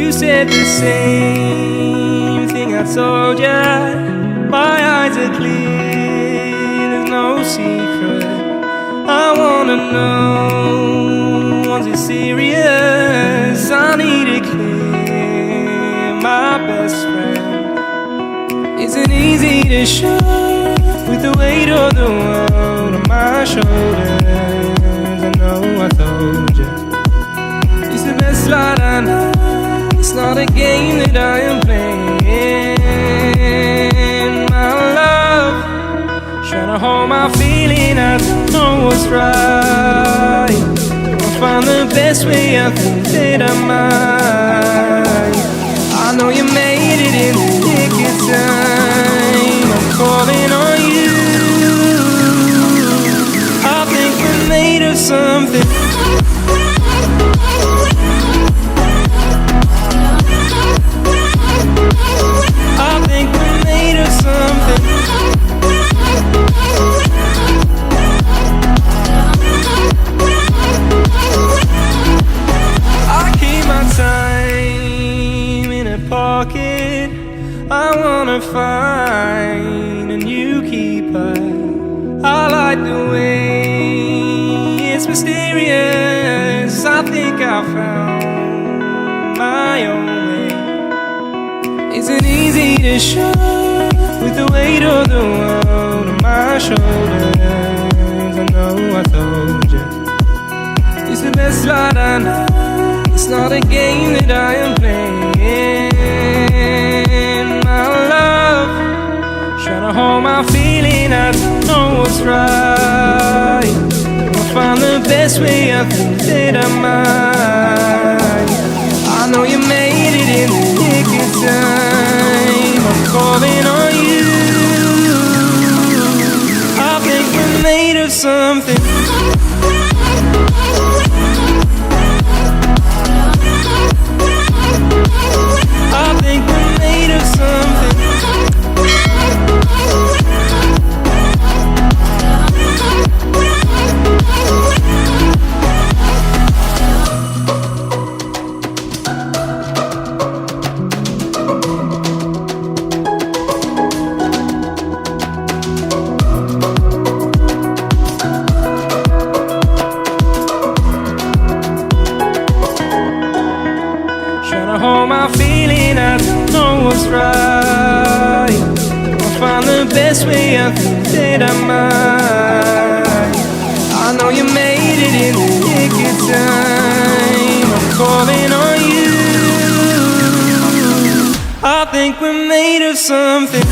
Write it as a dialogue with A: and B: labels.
A: You said the same thing I told ya. My eyes are clear, there's no secret. I wanna know, was it serious? I need it clear, my best friend. Isn't easy to show with the weight of the world on my shoulders. I know I told you it's the best light I know. It's not a game that I am playing. My love, trying to hold my feeling, I don't know what's right. I'll find the best way, I think that I might. I know you made it in the nick of time. I'm calling on you. I think we're made of something. I think we're made of something. I keep my time in a pocket. I wanna find a new keeper. I like the way it's mysterious. I think I found my own way. Isn't easy to show with the weight of the world on my shoulders. I know I told you it's the best light I know. It's not a game that I am playing. My love, trying to hold my feeling, I don't know what's right. I'll find the best way, I think that I might. I know you made it in the nick of time. I'm calling on you. I think we're made of something. I think we're made of something. Trying to hold my feeling, I don't know what's right. I'll find the best way, I think that I might. I know you made it in the nick of time. I'm calling on you. I think we're made of something.